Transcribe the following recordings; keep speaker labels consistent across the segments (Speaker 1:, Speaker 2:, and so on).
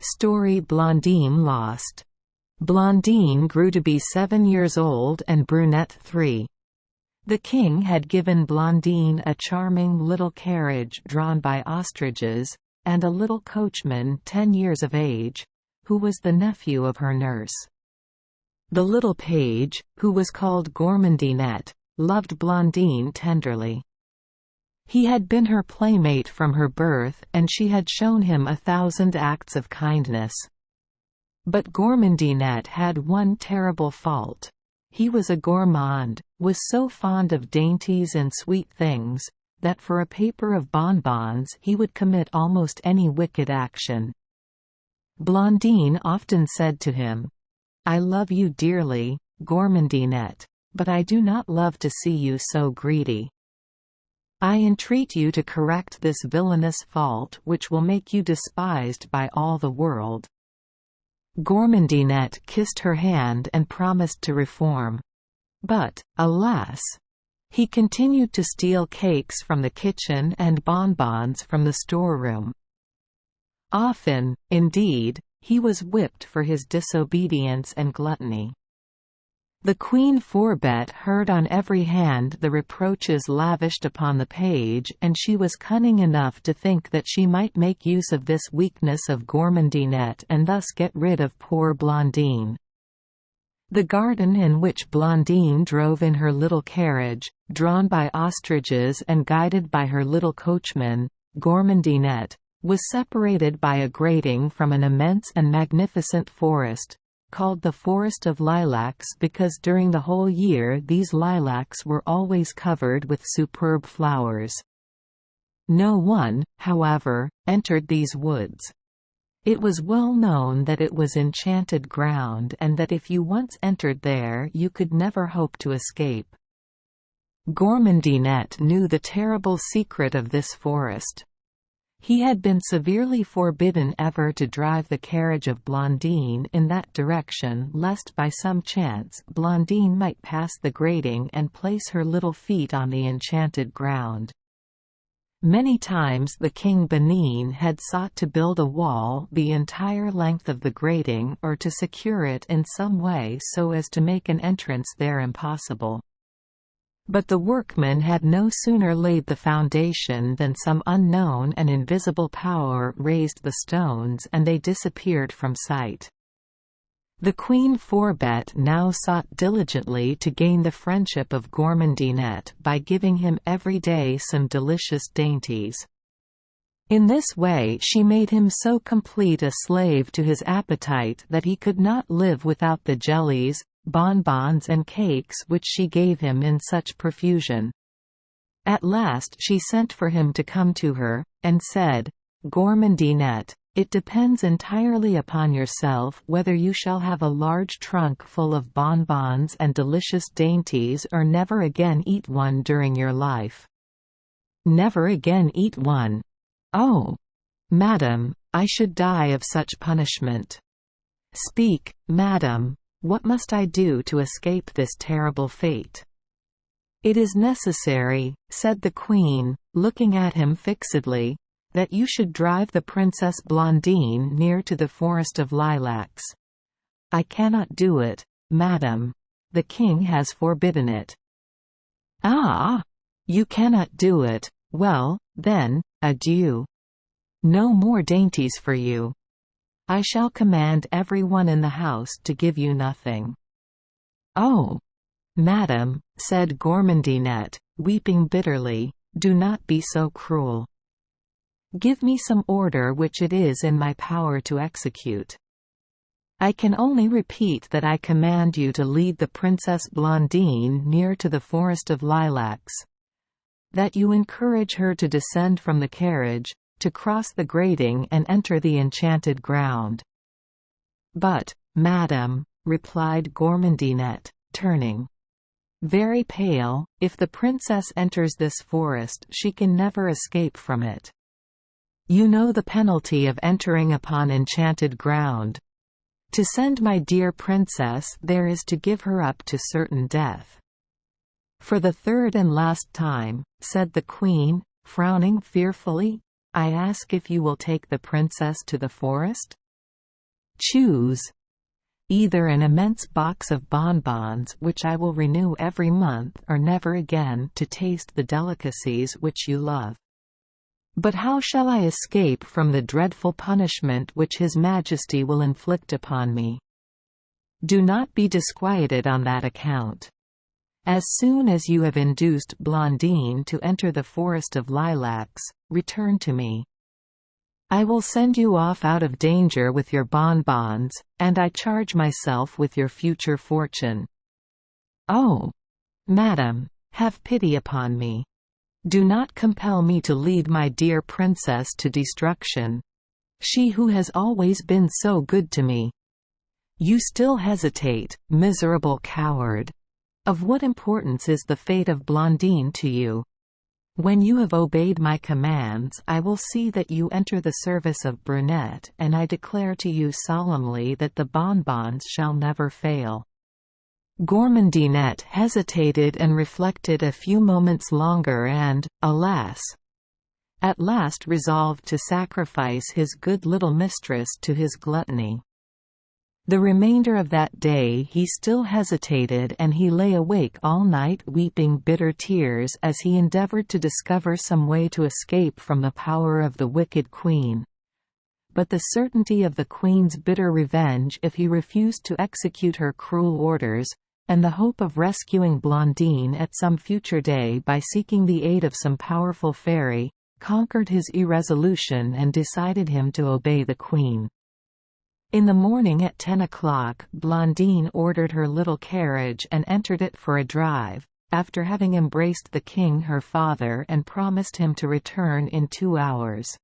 Speaker 1: Story Blondine Lost. Blondine grew to be 7 years old and Brunette 3. The king had given Blondine a charming little carriage drawn by ostriches, and a little coachman 10 years of age, who was the nephew of her nurse. The little page, who was called Gourmandinette, loved Blondine tenderly. He had been her playmate from her birth, and she had shown him 1,000 acts of kindness. But Gourmandinette had one terrible fault. He was a gourmand, was so fond of dainties and sweet things, that for a paper of bonbons he would commit almost any wicked action. Blondine often said to him, "I love you dearly, Gourmandinette, but I do not love to see you so greedy. I entreat you to correct this villainous fault which will make you despised by all the world." Gourmandinette kissed her hand and promised to reform. But, alas! He continued to steal cakes from the kitchen and bonbons from the storeroom. Often, indeed, he was whipped for his disobedience and gluttony. The Queen Forbette heard on every hand the reproaches lavished upon the page, and she was cunning enough to think that she might make use of this weakness of Gourmandinette and thus get rid of poor Blondine. The garden in which Blondine drove in her little carriage, drawn by ostriches and guided by her little coachman, Gourmandinette, was separated by a grating from an immense and magnificent forest, called the Forest of Lilacs because during the whole year these lilacs were always covered with superb flowers. No one, however, entered these woods. It was well known that it was enchanted ground and that if you once entered there you could never hope to escape. Gourmandinette knew the terrible secret of this forest. He had been severely forbidden ever to drive the carriage of Blondine in that direction lest by some chance Blondine might pass the grating and place her little feet on the enchanted ground. Many times the King Benin had sought to build a wall the entire length of the grating or to secure it in some way so as to make an entrance there impossible. But the workmen had no sooner laid the foundation than some unknown and invisible power raised the stones and they disappeared from sight. The Queen Forbette now sought diligently to gain the friendship of Gourmandinette by giving him every day some delicious dainties. In this way she made him so complete a slave to his appetite that he could not live without the jellies, bonbons and cakes which she gave him in such profusion. At last she sent for him to come to her, and said, "Gourmandinette, it depends entirely upon yourself whether you shall have a large trunk full of bonbons and delicious dainties or never again eat one during your life." "Never again eat one? Oh, madam, I should die of such punishment. Speak, madam. What must I do to escape this terrible fate?" "It is necessary," said the Queen, looking at him fixedly, "that you should drive the Princess Blondine near to the Forest of Lilacs." "I cannot do it, madam. The King has forbidden it." "Ah! You cannot do it. Well, then, adieu. No more dainties for you. I shall command every one in the house to give you nothing." "Oh, madam," said Gourmandinette, weeping bitterly, "do not be so cruel. Give me some order which it is in my power to execute. I can only repeat that I command you to lead the Princess Blondine near to the Forest of Lilacs, that you encourage her to descend from the carriage, to cross the grating and enter the enchanted ground." "But, madam," replied Gourmandinette, turning very pale, "if the princess enters this forest she can never escape from it. You know the penalty of entering upon enchanted ground. To send my dear princess there is to give her up to certain death." "For the third and last time," said the Queen, frowning fearfully, "I ask if you will take the princess to the forest?" Choose either an immense box of bonbons which I will renew every month, or never again to taste the delicacies which you love. But how shall I escape from the dreadful punishment which His Majesty will inflict upon me? Do not be disquieted on that account. As soon as you have induced Blondine to enter the forest of lilacs, return to me. I will send you off out of danger with your bonbons, and I charge myself with your future fortune. Oh, madam, have pity upon me. Do not compel me to lead my dear princess to destruction, she who has always been so good to me. You still hesitate, miserable coward. Of what importance is the fate of Blondine to you? When you have obeyed my commands, I will see that you enter the service of Brunette, and I declare to you solemnly that the bonbons shall never fail." Gourmandinette hesitated and reflected a few moments longer and, alas! At last resolved to sacrifice his good little mistress to his gluttony. The remainder of that day he still hesitated, and he lay awake all night weeping bitter tears as he endeavored to discover some way to escape from the power of the wicked queen. But the certainty of the queen's bitter revenge if he refused to execute her cruel orders, and the hope of rescuing Blondine at some future day by seeking the aid of some powerful fairy, conquered his irresolution and decided him to obey the queen. In the morning at 10 o'clock, Blondine ordered her little carriage and entered it for a drive, after having embraced the king her father and promised him to return in 2 hours.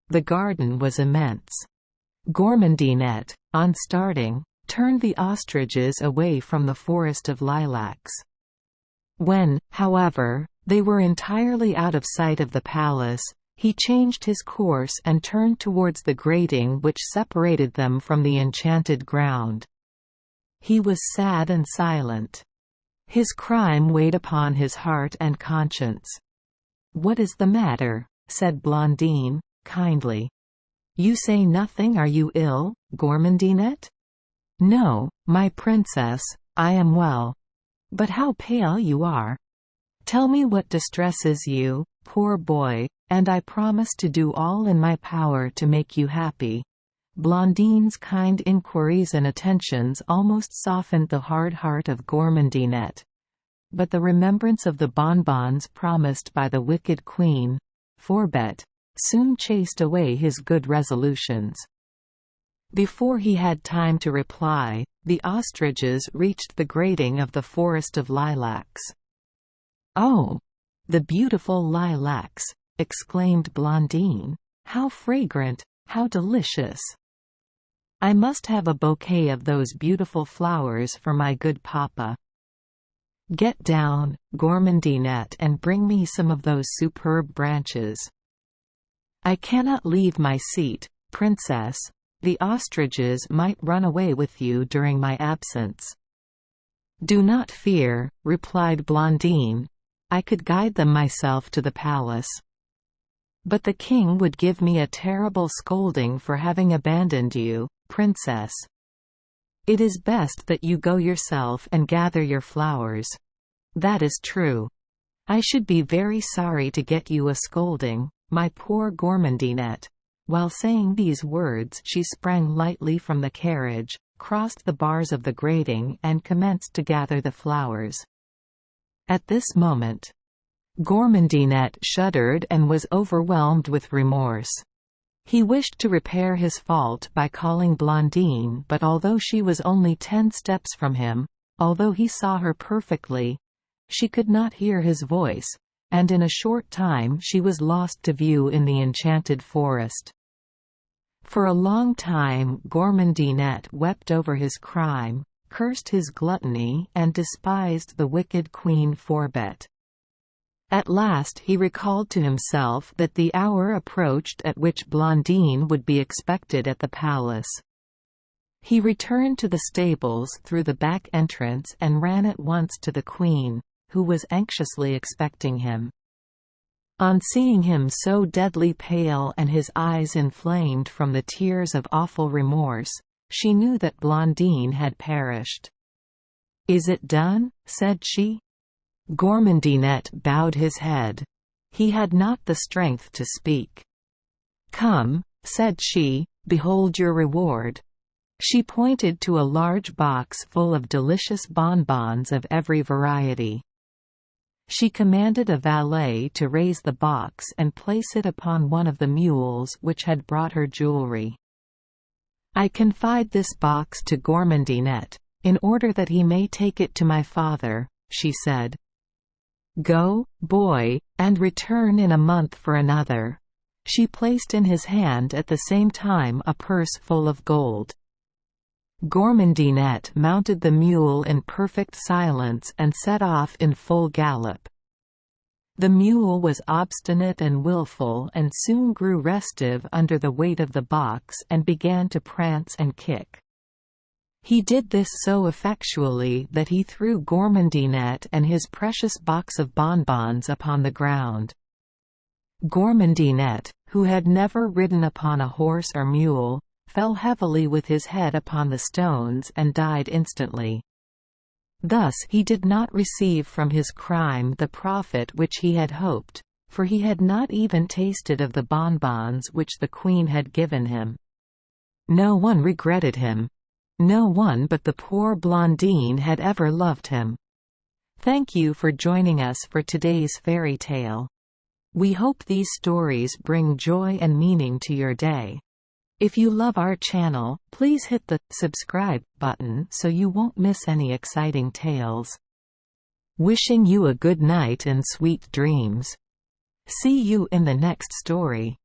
Speaker 1: The garden was immense. Gourmandinette, on starting, turned the ostriches away from the forest of lilacs. When, however, they were entirely out of sight of the palace, he changed his course and turned towards the grating which separated them from the enchanted ground. He was sad and silent. His crime weighed upon his heart and conscience. "What is the matter?" said Blondine, kindly. "You say nothing. Are you ill, Gourmandinette?" "No, my princess, I am well. But how pale you are! Tell me what distresses you, poor boy, and I promise to do all in my power to make you happy." Blondine's kind inquiries and attentions almost softened the hard heart of Gourmandinette. But the remembrance of the bonbons promised by the wicked queen, Forbette, soon chased away his good resolutions. Before he had time to reply, the ostriches reached the grating of the forest of lilacs. "Oh, the beautiful lilacs!" exclaimed Blondine. "How fragrant, how delicious! I must have a bouquet of those beautiful flowers for my good papa. Get down, Gourmandinette, and bring me some of those superb branches." "I cannot leave my seat, princess. The ostriches might run away with you during my absence." "Do not fear," replied Blondine. "I could guide them myself to the palace. But the king would give me a terrible scolding for having abandoned you, princess. It is best that you go yourself and gather your flowers." "That is true. I should be very sorry to get you a scolding, my poor Gourmandinette." While saying these words she sprang lightly from the carriage, crossed the bars of the grating and commenced to gather the flowers. At this moment, Gourmandinette shuddered and was overwhelmed with remorse. He wished to repair his fault by calling Blondine, but although she was only 10 steps from him, although he saw her perfectly, she could not hear his voice, and in a short time she was lost to view in the enchanted forest. For a long time Gourmandinette wept over his crime, cursed his gluttony, and despised the wicked Queen Forbette. At last he recalled to himself that the hour approached at which Blondine would be expected at the palace. He returned to the stables through the back entrance and ran at once to the queen, who was anxiously expecting him. On seeing him so deadly pale and his eyes inflamed from the tears of awful remorse, she knew that Blondine had perished. "Is it done?" said she. Gourmandinet bowed his head. He had not the strength to speak. "Come," said she, "behold your reward." She pointed to a large box full of delicious bonbons of every variety. She commanded a valet to raise the box and place it upon one of the mules which had brought her jewelry. "I confide this box to Gourmandinet, in order that he may take it to my father," she said. "Go, boy, and return in a month for another." She placed in his hand at the same time a purse full of gold. Gourmandinet mounted the mule in perfect silence and set off in full gallop. The mule was obstinate and willful and soon grew restive under the weight of the box and began to prance and kick. He did this so effectually that he threw Gourmandinet and his precious box of bonbons upon the ground. Gourmandinet, who had never ridden upon a horse or mule, fell heavily with his head upon the stones and died instantly. Thus he did not receive from his crime the profit which he had hoped, for he had not even tasted of the bonbons which the Queen had given him. No one regretted him. No one but the poor Blondine had ever loved him. Thank you for joining us for today's fairy tale. We hope these stories bring joy and meaning to your day. If you love our channel, please hit the subscribe button so you won't miss any exciting tales. Wishing you a good night and sweet dreams. See you in the next story.